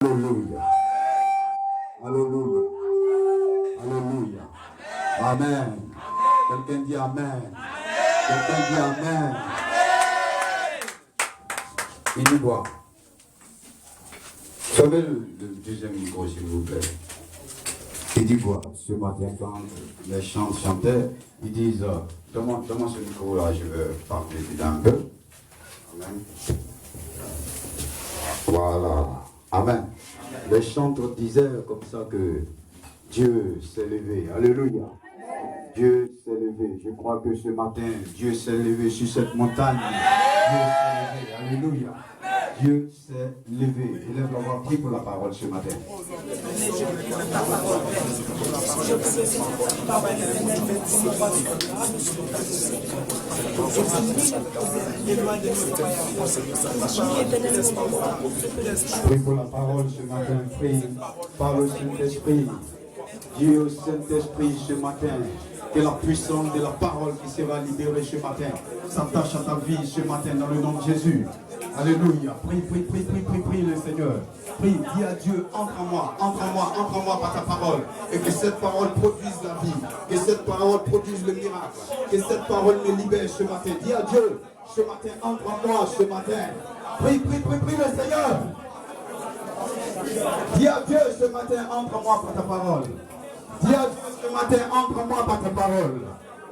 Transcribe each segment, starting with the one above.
Alléluia. Alléluia. Alléluia. Amen. Quelqu'un dit Amen. Quelqu'un dit Amen. Il dit quoi? Savez le deuxième micro, s'il vous plaît. Il dit quoi? Ce matin, quand les chants chantaient, ils disent donne-moi ce micro-là, je veux parler dedans un peu. Amen. Voilà. Amen. Les chantres disaient comme ça que Dieu s'est levé. Alléluia. Dieu s'est levé. Je crois que ce matin, Dieu s'est levé sur cette montagne. Dieu s'est levé. Alléluia. Dieu s'est levé. Élève la voix, prie pour la parole ce matin. Prie pour la parole ce matin. Prie par le Saint-Esprit. Dis au Saint-Esprit ce matin que la puissance de la parole qui sera libérée ce matin s'attache à ta vie ce matin dans le nom de Jésus. Alléluia. Prie le Seigneur. Prie, dis à Dieu, entre en moi par ta parole. Et que cette parole produise la vie. Que cette parole produise le miracle. Que cette parole me libère ce matin. Dis à Dieu, ce matin, entre en moi ce matin. Prie le Seigneur. Dis à Dieu ce matin, entre en moi par ta parole. Dis à Dieu ce matin, entre en moi par ta parole.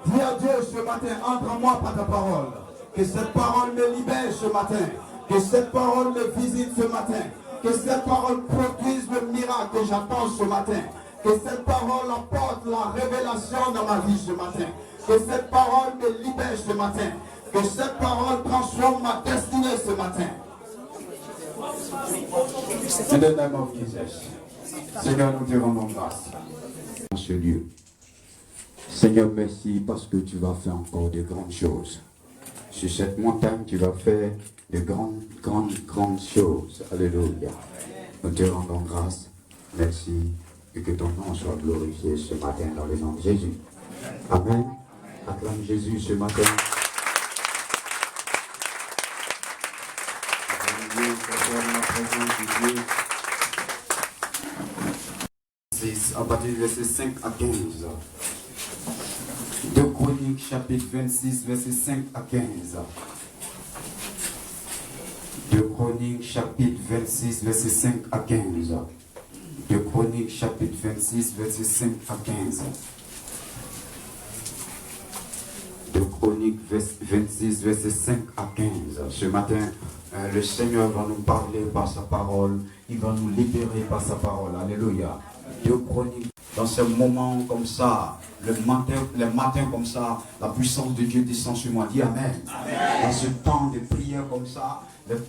Dis à Dieu ce matin, entre en moi par ta parole. Que cette parole me libère ce matin. Que cette parole me visite ce matin. Que cette parole produise le miracle que j'attends ce matin. Que cette parole apporte la révélation dans ma vie ce matin. Que cette parole me libère ce matin. Que cette parole transforme ma destinée ce matin. In the name of Jesus. Seigneur, nous te rendons grâce dans ce lieu. Seigneur, merci parce que tu vas faire encore de grandes choses. Sur cette montagne, tu vas faire de grandes choses. Alléluia. Nous te rendons grâce. Merci. Et que ton nom soit glorifié ce matin dans le nom de Jésus. Amen. Acclame Jésus ce matin. C'est à partir du verset 5 à 15. 2 Chroniques chapitre 26 verset 5 à 15. 2 Chroniques chapitre 26 verset 5 à 15. 2 Chroniques chapitre 26 verset 5 à 15. 2 Chroniques 26 verset 5 à 15. Ce matin, le Seigneur va nous parler par sa parole. Il va nous libérer par sa parole. Alléluia. 2 Chroniques. Dans ce moment comme ça, le matin comme ça, la puissance de Dieu descend sur moi. Dis Amen. Amen. Dans ce temps de prière comme ça,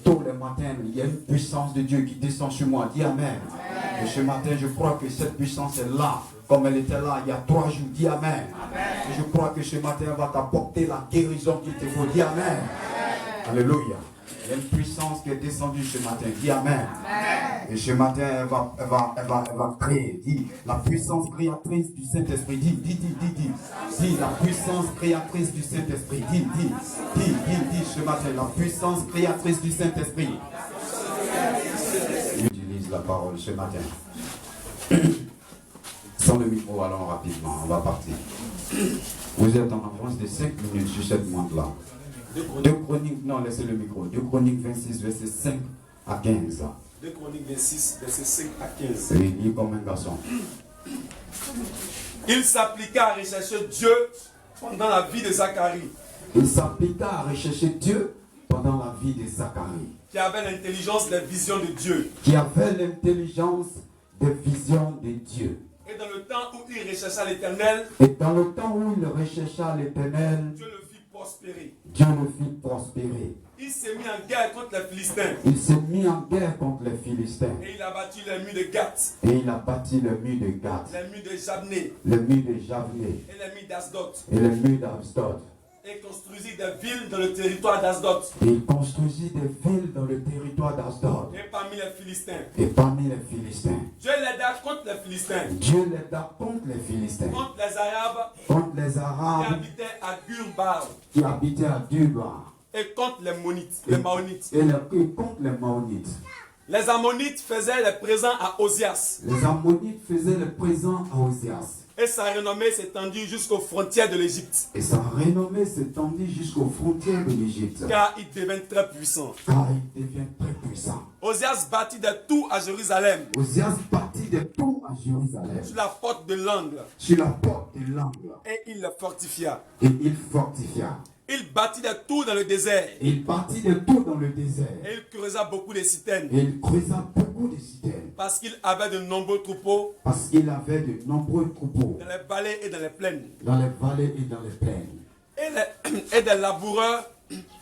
tôt le matin, il y a une puissance de Dieu qui descend sur moi. Dis Amen. Amen. Et ce matin, je crois que cette puissance est là, comme elle était là il y a 3 jours. Dis Amen. Amen. Et je crois que ce matin, elle va t'apporter la guérison qu'il te faut. Dis Amen. Amen. Alléluia. Il y a une puissance qui est descendue ce matin. Dis Amen. Amen. Et ce matin, elle va créer. Dis la puissance créatrice du Saint-Esprit. Dis la puissance créatrice du Saint-Esprit. Dis ce matin la puissance créatrice du Saint-Esprit. J'utilise la parole ce matin. Sans le micro, allons rapidement. On va partir. Vous êtes en avance de 5 minutes sur cette montre-là. 2 Chroniques, non, laissez le micro. 2 Chroniques 26, verset 5 à 15. 2 Chroniques 26, verset 5 à 15. Oui, il est comme un garçon. Il s'appliqua à rechercher Dieu pendant la vie de Zacharie. Il s'appliqua à rechercher Dieu pendant la vie de Zacharie. Qui avait l'intelligence des visions de Dieu. Qui avait l'intelligence des visions de Dieu. Et dans le temps où il rechercha l'Éternel. Et dans le temps où il rechercha l'Éternel. Dieu le fit prospérer. Dieu le fit prospérer. Il s'est mis en guerre contre les Philistins. Il s'est mis en guerre contre les Philistins. Et il a battu les murs de Gath. Et il a bâti le mur de Gath. Les murs de Jabné. Le mur de Jabné. Et les murs d'Asdod. Et le mur d'Asdod. Et construisit des villes dans le territoire d'Asdod. Et il construisit des villes dans le territoire d'Asdod. Et parmi les Philistins. Et parmi les Philistins. Dieu l'aida contre les Philistins. Dieu l'aida contre les Philistins. Contre les Arabes. Contre les Arabes. Qui habitaient à Gur-Baal. Qui habitaient à Gur-Baal. Et contre les Maonites. Et contre les Maonites. Les Ammonites faisaient les présents à Osias. Les Ammonites faisaient le présent à Osias. Et sa renommée s'étendit jusqu'aux frontières de l'Égypte. Et sa renommée s'étendit jusqu'aux frontières de l'Égypte. Car il devint très puissant. Car il devient très puissant. Osias bâtit des tours à Jérusalem. Osias bâtit des tours à Jérusalem. Sur la porte de l'angle. Sur la porte de l'angle. Et il le fortifia. Et il fortifia. Il bâtit des tours dans le désert. Et il bâtit des tours dans le désert. Et il creusa beaucoup de citernes. Et il creusa beaucoup de citernes. Parce qu'il avait de nombreux troupeaux. Parce qu'il avait de nombreux troupeaux. Dans les vallées et dans les plaines. Dans les vallées et dans les plaines. Et des laboureurs.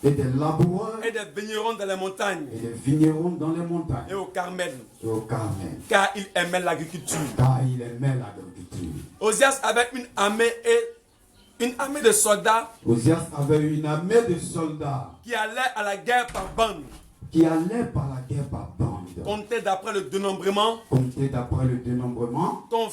Et des laboureurs. Et des vignerons dans les montagnes. Et des vignerons dans les montagnes. Et au Carmel. Et au Carmel. Car il aimait l'agriculture. Car il aimait l'agriculture. Osias avait une armée de soldats. Osias avait une armée de soldats. Qui allaient à la guerre par bande. Qui allaient par la guerre par bande. Comptés d'après le dénombrement. Comptés d'après le dénombrement. Qu'en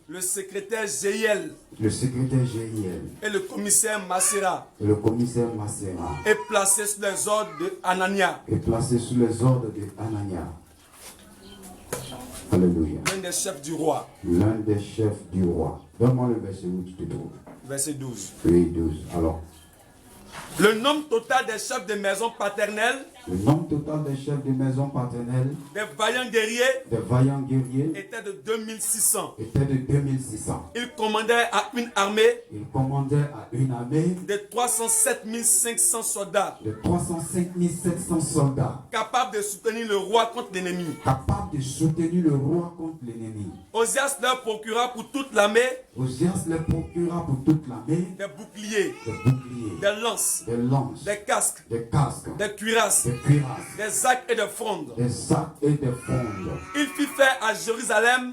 le secrétaire Jéhiel. Le secrétaire Jéhiel. Et le commissaire Massera. Et le commissaire Massera. Et placé sous les ordres de Anania. Et placé sous les ordres de Anania. Alléluia. L'un des chefs du roi. L'un des chefs du roi. Donne-moi le verset où tu te trouves. Verset 12. Oui, 12. Alors. Le nombre total des chefs de maison paternelle. Le nombre total des chefs de maison paternelle. Des vaillants guerriers. Était de 2600. Était de 2600. Il commandait à une armée. Il commandait à une armée. De 307 500 soldats. De 305 700 soldats. Capables de soutenir le roi contre l'ennemi. Capables de soutenir le roi contre l'ennemi. Osias leur procura pour toute l'armée. Osias leur procura pour toute l'armée. Des boucliers. Des lances. Des casques. Des cuirasses. Des arcs et des frondes. Il fit faire à Jérusalem.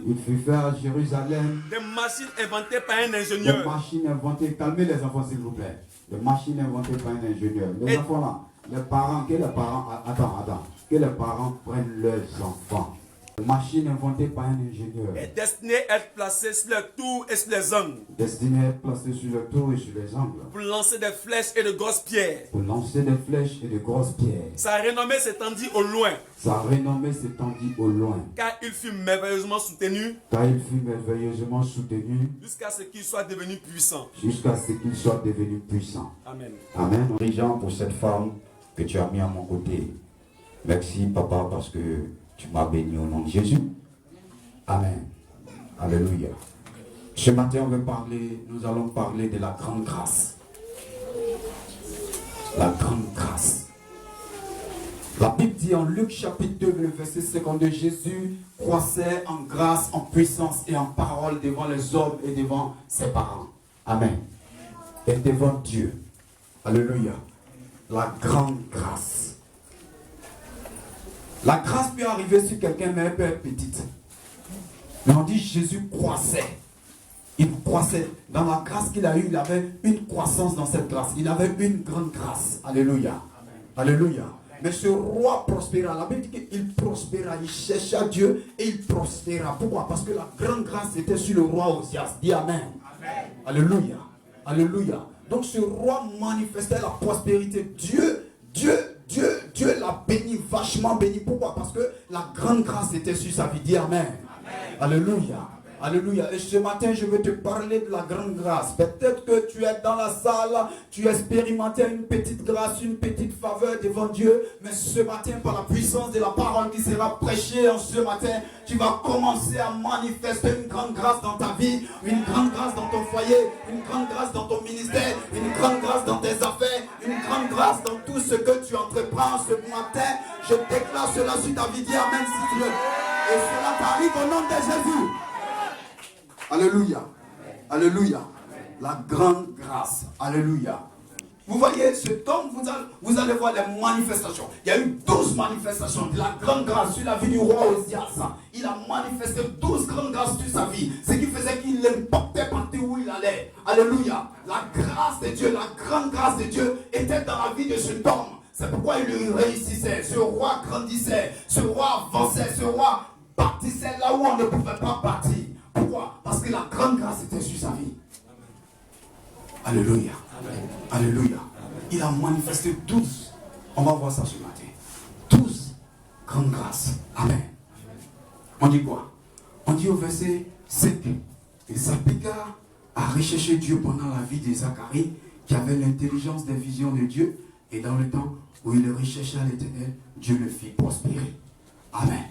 Des machines inventées par un ingénieur. Des machines inventées. Calmez les enfants s'il vous plaît. Des machines inventées par un ingénieur. Les enfants là. Les parents. Que les parents prennent leurs enfants. Machine inventée par un ingénieur. Et destinée à être placée sur les tours et sur les angles. Destinée à être placée sur les tours et sur les angles. Pour lancer des flèches et de grosses pierres. Pour lancer des flèches et de grosses pierres. Sa renommée s'étendit au loin. Sa renommée s'étendit au loin. Car il fut merveilleusement soutenu. Jusqu'à ce qu'il soit devenu puissant. Amen. Amen. Dirigeant pour cette femme que tu as mis à mon côté. Merci papa parce que tu m'as béni au nom de Jésus. Amen. Alléluia. Ce matin, nous allons parler de la grande grâce. La grande grâce. La Bible dit en Luc chapitre 2, le verset 52, Jésus croissait en grâce, en puissance et en parole devant les hommes et devant ses parents. Amen. Et devant Dieu. Alléluia. La grande grâce. La grâce peut arriver sur quelqu'un, mais elle peut être petite. Mais on dit Jésus croissait. Il croissait. Dans la grâce qu'il a eue, il avait une croissance dans cette grâce. Il avait une grande grâce. Alléluia. Amen. Alléluia. Mais ce roi prospéra. La Bible dit qu'il prospéra. Il chercha Dieu et il prospéra. Pourquoi? Parce que la grande grâce était sur le roi Osias. Dis Amen. Amen. Alléluia. Alléluia. Donc ce roi manifestait la prospérité. Dieu l'a béni, vachement béni. Pourquoi? Parce que la grande grâce était sur sa vie. Dis Amen. Amen. Alléluia. Alléluia. Et ce matin, je veux te parler de la grande grâce. Peut-être que tu es dans la salle, tu expérimentais une petite grâce, une petite faveur devant Dieu. Mais ce matin, par la puissance de la parole qui sera prêchée en ce matin, tu vas commencer à manifester une grande grâce dans ta vie, une grande grâce dans ton foyer, une grande grâce dans ton ministère, une grande grâce dans tes affaires, une grande grâce dans tout ce que tu entreprends ce matin. Je déclare cela sur ta vie. Dis Amen si tu veux. Et cela t'arrive au nom de Jésus. Alléluia. Alléluia. La grande grâce. Alléluia. Vous voyez, ce temps, vous allez voir les manifestations. Il y a eu 12 manifestations de la grande grâce sur la vie du roi Osias. Il a manifesté 12 grandes grâces sur sa vie. Ce qui faisait qu'il l'importait partout où il allait. Alléluia. La grâce de Dieu, la grande grâce de Dieu était dans la vie de cet homme. C'est pourquoi il réussissait. Ce roi grandissait. Ce roi avançait. Ce roi bâtissait là où on ne pouvait pas bâtir. Pourquoi? Parce que la grande grâce était sur sa vie. Alléluia. Amen. Alléluia. Amen. Il a manifesté 12. On va voir ça ce matin. 12 grandes grâces. Amen. On dit quoi? On dit au verset 5. Et Zacharie a recherché Dieu pendant la vie de Zacharie, qui avait l'intelligence des visions de Dieu. Et dans le temps où il recherchait l'Éternel, Dieu le fit prospérer. Amen.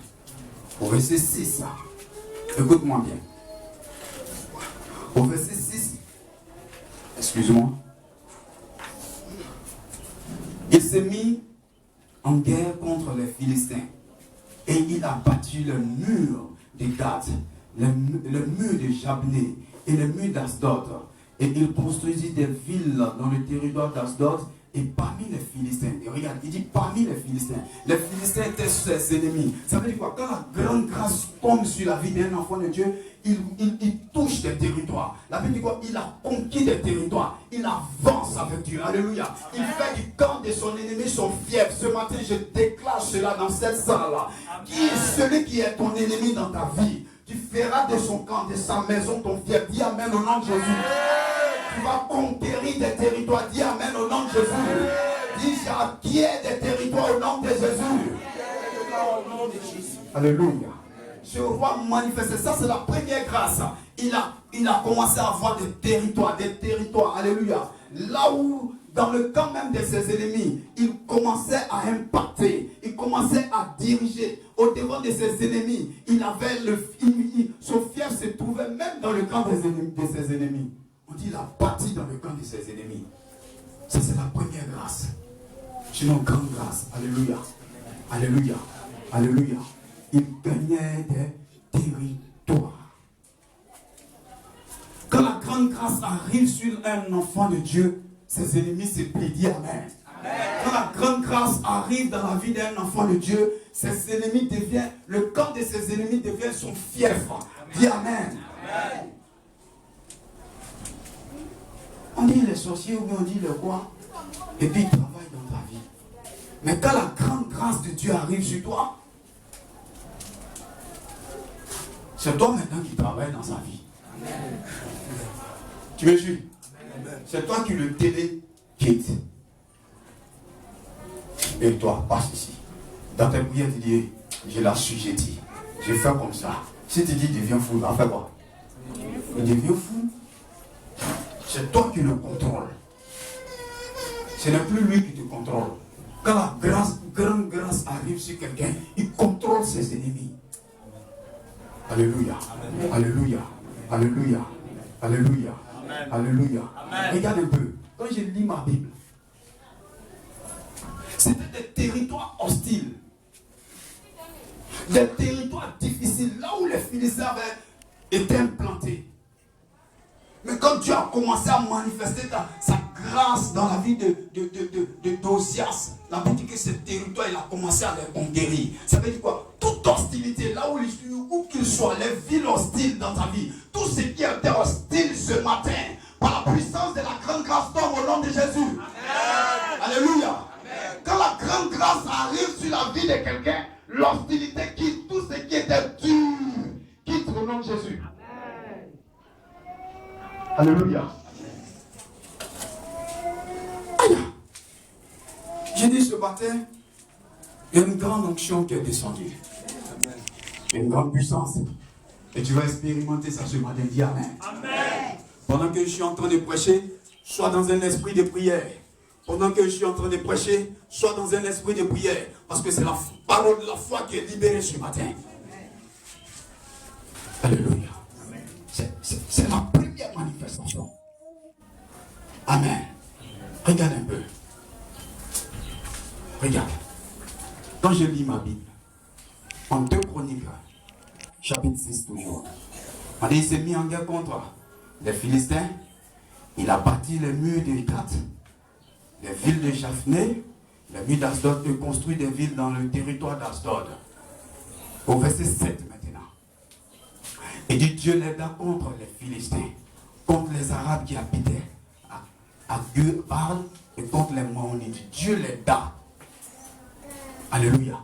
Au verset 6, écoute-moi bien. Au verset 6, excuse-moi, il s'est mis en guerre contre les Philistins et il a battu le mur de Gath, le mur de Jabné et le mur d'Asdod. Et il construisit des villes dans le territoire d'Asdod et parmi les Philistins. Et regarde, il dit parmi les Philistins. Les Philistins étaient ses ennemis. Ça veut dire quoi? Quand la grande grâce tombe sur la vie d'un enfant de Dieu, il touche des territoires. La Bible dit quoi? Il a conquis des territoires. Il avance avec Dieu. Alléluia. Il fait du camp de son ennemi son fief. Ce matin, je déclare cela dans cette salle-là. Qui est celui qui est ton ennemi dans ta vie? Tu feras de son camp, de sa maison ton fief. Dis Amen au nom de Jésus. Tu vas conquérir des territoires. Dis Amen au nom de Jésus. Dis j'acquiers des territoires au nom de Jésus. Alléluia. Ce roi manifesté, ça c'est la première grâce. Il a commencé à avoir des territoires. Alléluia. Là où, dans le camp même de ses ennemis, il commençait à impacter, il commençait à diriger. Au devant de ses ennemis, son fief se trouvait même dans le camp de ses ennemis. On dit il a bâti dans le camp de ses ennemis. Ça c'est la première grâce. C'est une grande grâce. Alléluia. Alléluia. Alléluia. Il gagnait des territoires. Quand la grande grâce arrive sur un enfant de Dieu, ses ennemis se plient. Dis Amen. Quand la grande grâce arrive dans la vie d'un enfant de Dieu, le camp de ses ennemis devient son fief. Dis Amen. Amen. On dit les sorciers ou bien on dit le roi, et puis ils travaillent dans ta vie. Mais quand la grande grâce de Dieu arrive sur toi, c'est toi maintenant qui travailles dans sa vie. Amen. Tu me suis? C'est toi qui le téléquittes. Et toi, passe ici. Dans tes prières, tu dis, je l'assujettis. Je fais comme ça. Si tu dis, deviens fou, il va faire quoi? Il devient fou. C'est toi qui le contrôles. Ce n'est plus lui qui te contrôle. Quand la grande grâce arrive sur quelqu'un, il contrôle ses ennemis. Alléluia. Amen. Alléluia. Alléluia. Alléluia. Amen. Alléluia. Amen. Regarde un peu. Quand je lis ma Bible, c'était des territoires hostiles. Des territoires difficiles. Là où les Philistins avaient été implantés. Mais quand Dieu a commencé à manifester sa grâce dans la vie d'Osias, la Bible dit que ce territoire, il a commencé à les conquérir. Ça veut dire quoi? Toute hostilité, là où qu'il soit, les villes hostiles dans ta vie, tout ce qui était hostile ce matin, par la puissance de la grande grâce tombe au nom de Jésus. Amen. Alléluia. Amen. Quand la grande grâce arrive sur la vie de quelqu'un, l'hostilité quitte, tout ce qui était dur quitte au nom de Jésus. Alléluia. Aïe. J'ai dit ce matin, il y a une grande onction qui est descendue. Amen. Une grande puissance. Et tu vas expérimenter ça ce matin. Dis Amen. Amen. Pendant que je suis en train de prêcher, sois dans un esprit de prière. Pendant que je suis en train de prêcher, sois dans un esprit de prière. Parce que c'est la parole de la foi qui est libérée ce matin. Amen. Alléluia. C'est la première manifestation. Amen. Regarde un peu. Regarde. Quand je lis ma Bible, en 2 Chroniques, chapitre 6 toujours, on dit qu'il s'est mis en guerre contre les Philistins. Il a bâti les murs de Gath, les villes de Japhné, les murs d'Asdod, et construit des villes dans le territoire d'Asdod. Au verset 7 maintenant. Et dit Dieu l'aida contre les Philistins, contre les Arabes qui habitaient à Gur-Baal et contre les Maonites. Dieu l'aida. Alléluia.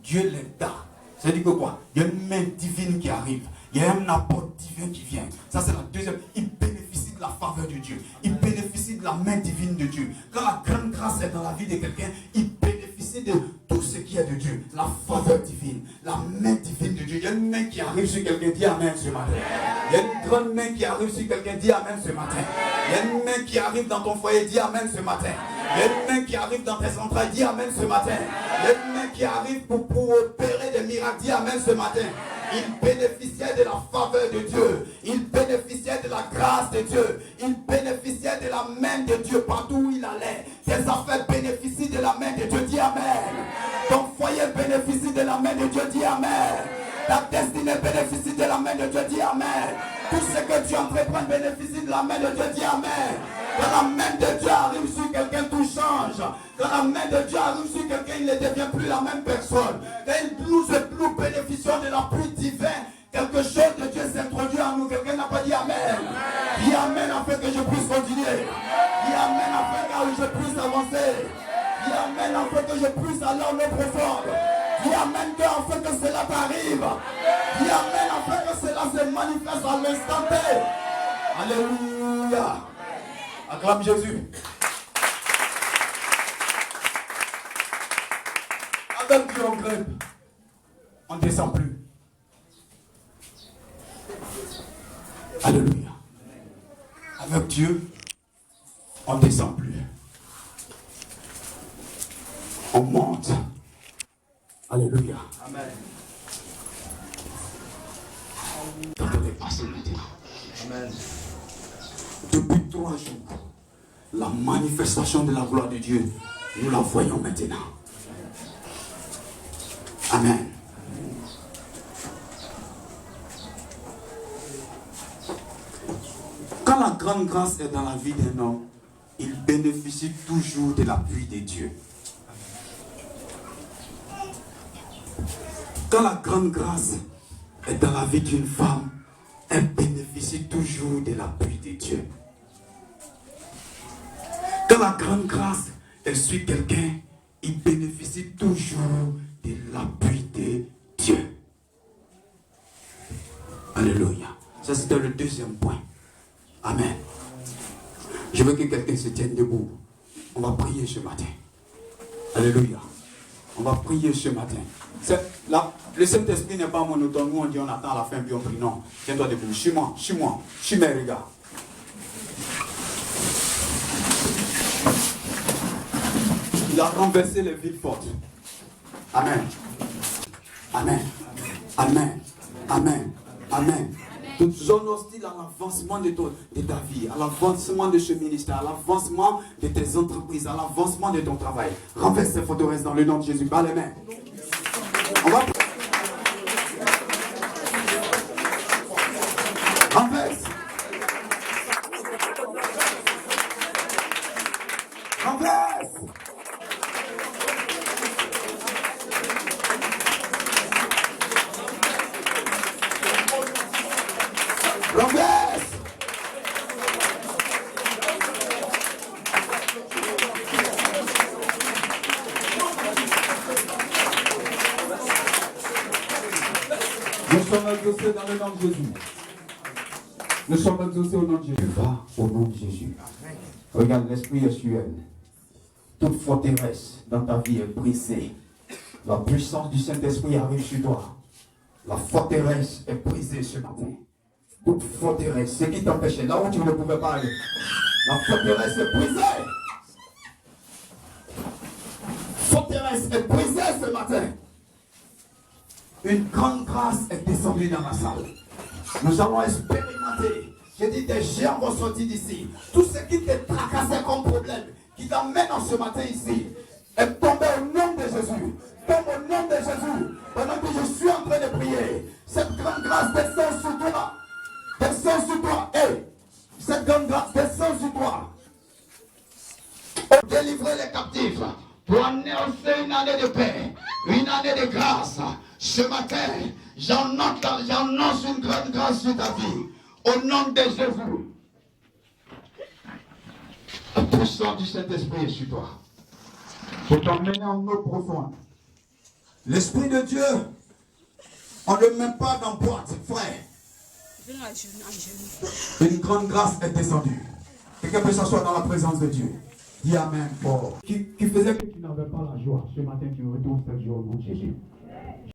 Dieu l'aida. Ça dit que quoi? Il y a une main divine qui arrive. Il y a un apport divin qui vient. Ça c'est la deuxième. Il bénéficie de la faveur de Dieu. Il bénéficie de la main divine de Dieu. Quand la grande grâce est dans la vie de quelqu'un, il bénéficie de tout ce qui est de Dieu, la faveur divine, la main divine de Dieu. Il y a une main qui arrive sur quelqu'un, dit Amen ce matin. Il y a une grande main qui arrive sur quelqu'un, dit Amen ce matin. Il y a une main qui arrive dans ton foyer, dit Amen ce matin. Il y a une main qui arrive dans tes entrailles, dis Amen ce matin. Il y a une main qui arrive pour opérer des miracles, dis Amen ce matin. Il bénéficiait de la faveur de Dieu. Il bénéficiait de la grâce de Dieu. Il bénéficiait de la main de Dieu partout où il allait. Tes affaires bénéficient de la main de Dieu, dis Amen. Ton foyer bénéficie de la main de Dieu, dis Amen. Ta destinée bénéficie de la main de Dieu, dis Amen. Tout ce que tu entreprends bénéficie de la main de Dieu, dis Amen. Quand la main de Dieu arrive sur quelqu'un, tout change. Quand la main de Dieu arrive sur quelqu'un, il ne devient plus la même personne. Quand nous bénéficions de l'appui divin, quelque chose de Dieu s'introduit en nous. Quelqu'un n'a pas dit Amen. Dis Amen afin que je puisse continuer. Dis Amen afin que je puisse avancer. Dis Amen afin que je puisse aller en eau profonde. Dis Amen afin que cela t'arrive. Dis Amen afin que cela se manifeste à l'instant T. Alléluia. Acclame Jésus. Avec Dieu on grimpe, on ne descend plus. Alléluia. Avec Dieu, on ne descend plus. On monte. Alléluia. Amen. Qu'entendez passer maintenant. Amen. Depuis 3 jours, la manifestation de la gloire de Dieu, nous la voyons maintenant. Amen. Quand la grande grâce est dans la vie d'un homme, il bénéficie toujours de l'appui de Dieu. Quand la grande grâce est dans la vie d'une femme, elle bénéficie toujours de l'appui de Dieu. Quand la grande grâce est sur quelqu'un, il bénéficie toujours de l'appui de Dieu. Alléluia. Ça, c'était le deuxième point. Amen. Je veux que quelqu'un se tienne debout. On va prier ce matin. Alléluia. On va prier ce matin. Là, le Saint-Esprit n'est pas monotone. Nous, on dit on attend à la fin, puis on prie. Non. Tiens-toi debout. Suis-moi. Suis mes regards. Il a renversé les villes fortes. Amen. Amen. Amen. Amen. Amen. Toute zone hostile à l'avancement de ta vie, à l'avancement de ce ministère, à l'avancement de tes entreprises, à l'avancement de ton travail. Renverse ces forteresses dans le nom de Jésus. Par les mains. On va... Renverse. Renverse. Renverse. Nous sommes exaucés dans le nom de Jésus. Nous sommes exaucés au nom de Jésus. Va au nom de Jésus. Regarde, l'esprit est sur elle. Toute forteresse dans ta vie est brisée. La puissance du Saint-Esprit arrive sur toi. La forteresse est brisée ce matin. Toute forteresse, ce qui t'empêchait, là où tu ne pouvais pas aller, la forteresse est brisée. Forteresse est brisée ce matin. Une grande grâce est descendue dans la salle. Nous allons expérimenter. J'ai dit, des géants vont sortir d'ici. Tout ce qui te tracassait comme problème, qui t'emmène en ce matin ici, est tombé au nom de Jésus. Tombe au nom de Jésus. Pendant que je suis en train de prier, cette grande grâce descend sur toi. Descends sur toi. Hey, cette grande grâce descend sur toi. Pour délivrer les captifs. Pour annoncer une année de paix. Une année de grâce. Ce matin, j'annonce une grande grâce sur ta vie. Au nom de Jésus. La puissance du Saint-Esprit est sur toi. Pour t'emmener en eau profonde. L'Esprit de Dieu, on ne le met pas dans boîte, frère. Une grande grâce est descendue. Quelqu'un peut s'asseoir dans la présence de Dieu. Dis Amen fort. Qui faisait que tu n'avais pas la joie. Ce matin, tu retournes cette joie au nom de Jésus.